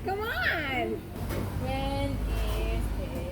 Come on! When is this?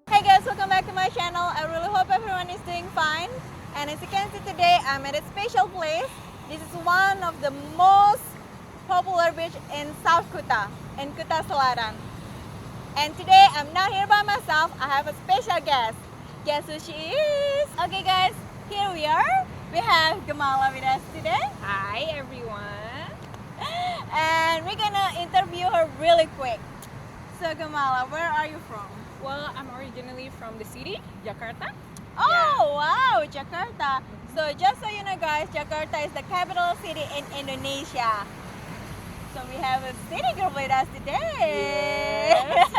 Hey guys, welcome back to my channel. I really hope everyone is doing fine. And as you can see today, I'm at a special place. This is one of the most popular beach in South Kuta, in Kuta Selatan. And today I'm not here by myself. I have a special guest. Guess who she is? Okay guys, here we are. We have Gamala with us today. Hi everyone! And we're gonna interview her really quick. So Gamala, where are you from? Well, I'm originally from the city, Jakarta. Oh, wow, Jakarta. So just so you know guys, Jakarta is the capital city in Indonesia. So we have a city girl with us today. Yes.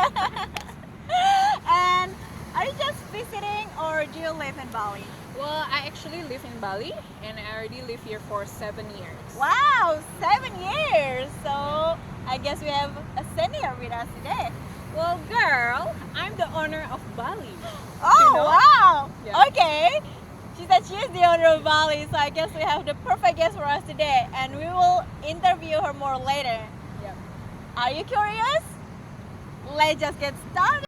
And are you just visiting or do you live in Bali? Well, I actually live in Bali and I already live here for 7 years. Wow, 7 years. So I guess we have a senior with us today. Well, girl, I'm the owner of Bali. Oh, You know? wow. Yeah. Okay. She said she's the owner of Bali, so I guess we have the perfect guest for us today. And we will interview her more later. Yep. Are you curious? Let's just get started.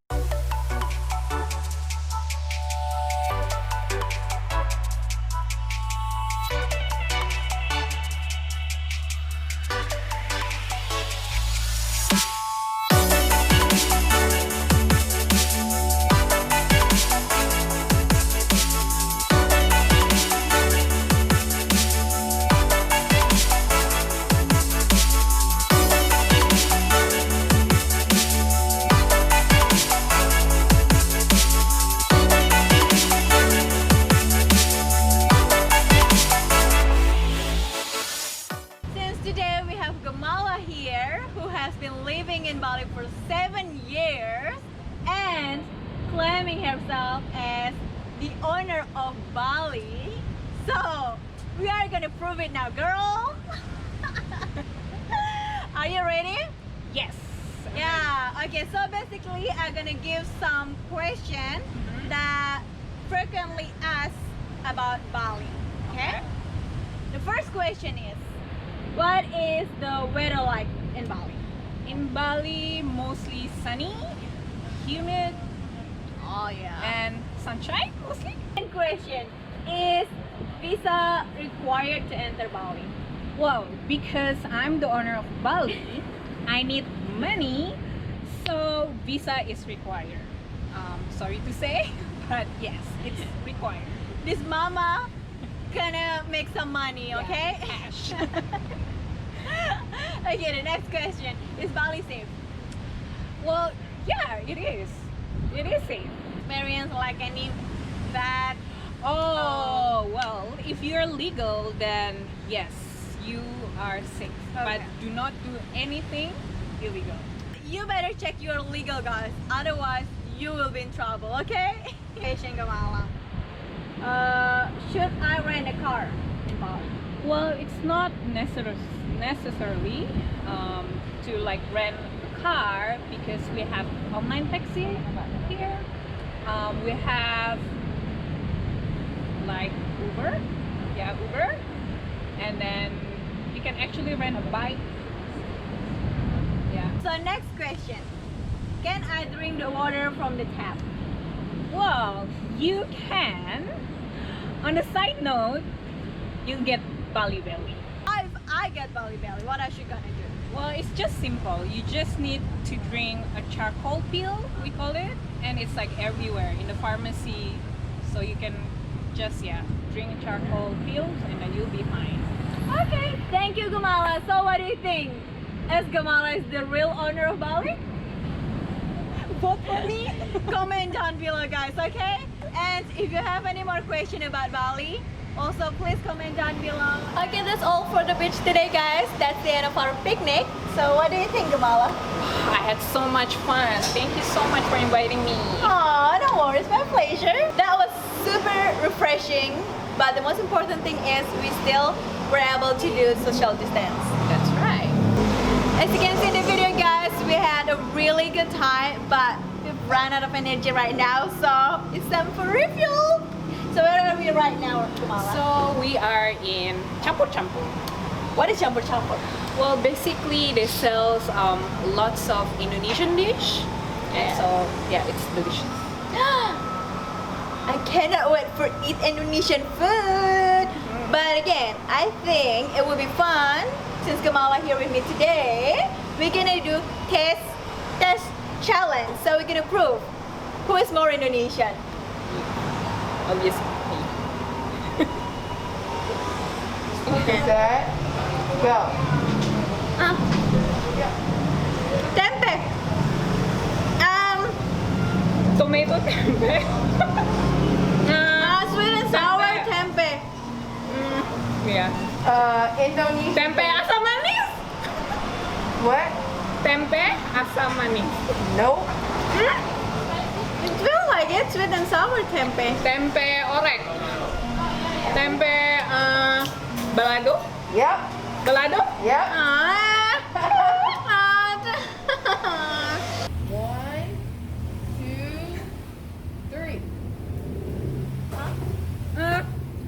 Since today we have Gamala here, who has been living in Bali for 7 years and claiming herself as the owner of Bali. So we are gonna prove it now, girl. Are you ready? Yes. Yeah. Okay. So basically, I'm gonna give some questions that frequently asked about Bali. Okay. The first question is, what is the weather like in Bali? In Bali, mostly sunny, humid, Oh yeah. and sunshine mostly. Second question is, visa required to enter Bali? Well, because I'm the owner of Bali, I need money, so visa is required. Sorry to say, but yes, it's required. This mama gonna make some money, Yeah, okay? cash. Okay, the next question is Bali safe? Well, yeah, it is. It is safe. Experience like any bad? Oh, well, if you're legal, then yes, you are safe. But Okay. do not do anything illegal. You better check your legal guys, otherwise you will be in trouble, okay? Question Gamala. Should I rent a car in Bali? Well, it's not necessarily to like rent a car because we have online taxi here. We have Uber. Yeah, Uber. And then you can actually rent a bike. Yeah. So next question. Can I drink the water from the tap? Well, you can. On a side note, you'll get Bali belly. If I get Bali belly, what I should gonna do? Well, it's just simple. You just need to drink a charcoal pill, we call it, and it's like everywhere in the pharmacy. So you can just drink charcoal pills and then you'll be fine. Okay, thank you, Gamala. So what do you think? Is Gamala is the real owner of Bali? Vote for me. Comment down below, guys. Okay. And if you have any more question about Bali, also please comment down below. Okay, that's all for the beach today, guys. That's the end of our picnic. So what do you think, Gamala? I had so much fun. Thank you so much for inviting me. Oh, no worries, my pleasure. That was super refreshing. But the most important thing is we still were able to do social distance. That's right. As you can see in the video, guys, we had a really good time, but we've run out of energy right now, so it's time for refuel. So where are we right now, Kamala? So we are in Campur. What is Campur? Well, basically they sell lots of Indonesian dish, and so it's delicious. I cannot wait for eat Indonesian food. But again, I think it will be fun. Since Kamala here with me today, we're gonna do test challenge. So we're gonna prove who is more Indonesian. Obviously. Okay, set, go. Tempe. Tomato tempe. Sweet and sour tempe. Yeah. Indonesia. Tempe asam manis. What? Tempe asam manis. Nope. It feels like it, sweet and sour tempe. Tempe orek. Tempe balado. Yep. Balado. Yep. One, two, three.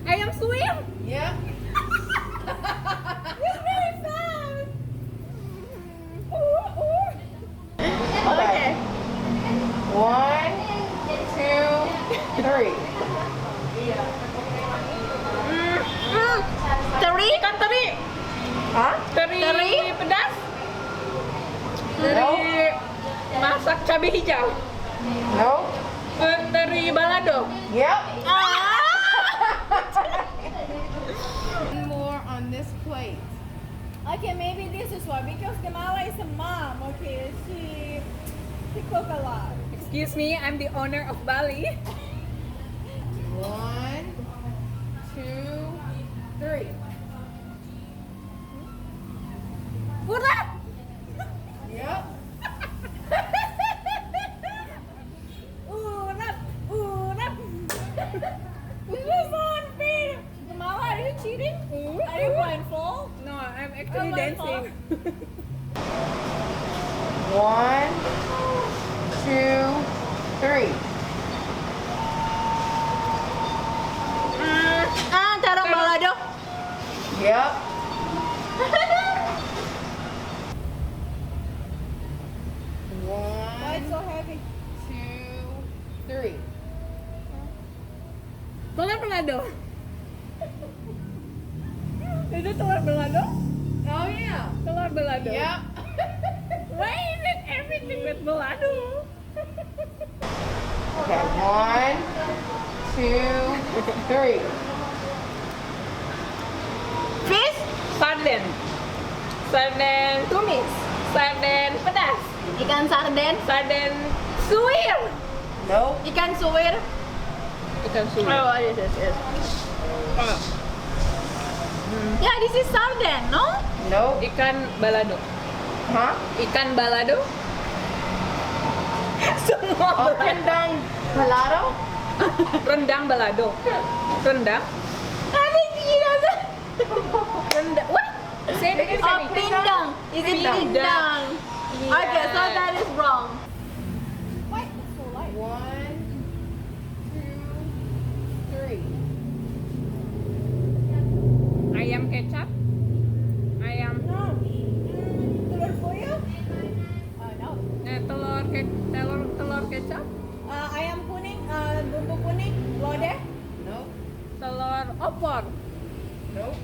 Ayam suwir. Yep. It's very fast. Okay. One, two, three. Teri? Ikan teri. Huh? Teri pedas. Nope. Teri masak cabai hijau. Nope. Teri balado. Yep. One more on this plate. Okay, maybe this is why, because Kamala is a mom, okay, she cook a lot. Excuse me, I'm the owner of Bali. One, two, three. Urap! Yep. Urap! This is so unfair! Kamala, are you cheating? Are you blindfold? No, I'm actually Oh my dancing. One, two, three. Tarong balado. Yep. Why it's One, so heavy? two, three. Telur balado. Itu telur balado? Oh yeah. Telur balado. Yep. Why is it everything with balado? Okay, one, two, three. Fish? Sarden. Sarden tumis. Sarden pedas. Ikan sarden. Sarden suwir. Nope. Ikan suwir. Ikan suwir. Oh, what is this? Yeah, this is sarden, no? Nope. Ikan balado. Huh? Ikan balado. Semua Oh, balado. rendang balado? Rendang balado. Rendang. I think he doesn't. Rendang. What? Say it again. Oh, pindang. Is it Pindang. pindang? Okay, so that is wrong. One, two, three. kecap, ayam kuning, bumbu kuning, lodeh, Nope. telur opor, Nope.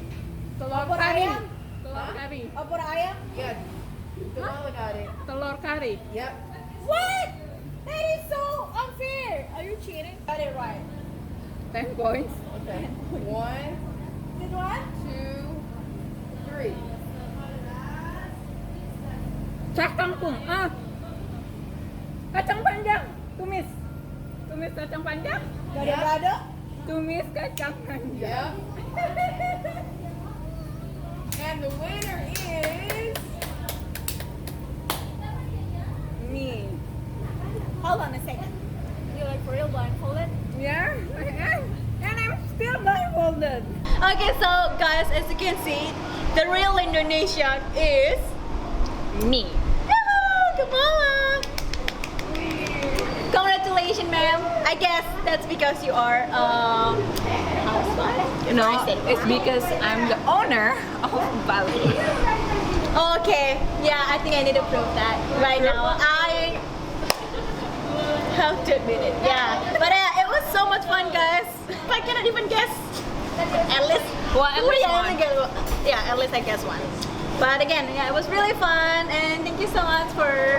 telur Opor kari, ayam. telur kari, opor ayam. Yeah. Kamala got it. telur kari. Yep. What? That is so unfair. Are you cheating? Got it right. 10 points. Okay. 1, Did one? 2, 3. Cak kangkung. Kacang panjang. Tumis. Tumis kacang panjang. Gado-gado. Tumis kacang panjang. Yep. And the winner is Me. Hold on a second. You like for real blindfolded? Yeah, I am. And I'm still blindfolded. Okay, so guys, as you can see, the real Indonesian is Me. Kamala. Congratulations, ma'am. I guess that's because you are housewife. No, it's because I'm the owner of Bali. Okay, yeah, I think I need to prove that right now. I have to admit it. Yeah, but it was so much fun, guys. I cannot even guess. At least, Well, at least I one. only yeah, at least I guess one. But again, yeah, it was really fun, and thank you so much for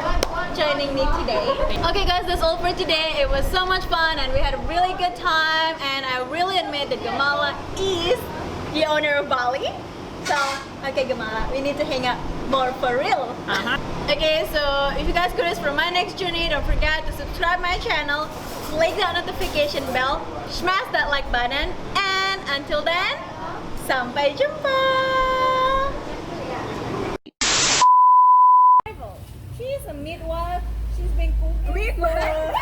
joining me today. Okay, guys, that's all for today. It was so much fun, and we had a really good time. And I really admit that Gamala is the owner of Bali. So, okay, Gamala, we need to hang out more for real. Okay, so if you guys curious for my next journey, don't forget to subscribe my channel, click that notification bell, smash that like button, and until then, sampai jumpa. She's a midwife. She's been cooking. Midwife?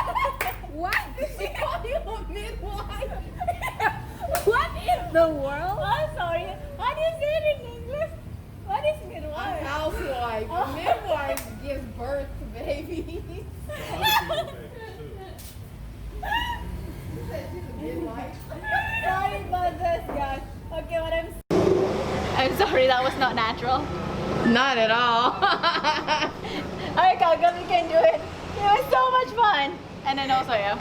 What? She called you a midwife. What in the world? I'm sorry. How do you say it in English? What is a midwife? housewife. A midwife gives birth to babies. Sorry about this, guys. Okay, what I'm sorry, that was not natural. Not at all. Alright, Kalgam, you can do it. It was so much fun. And then also, yeah.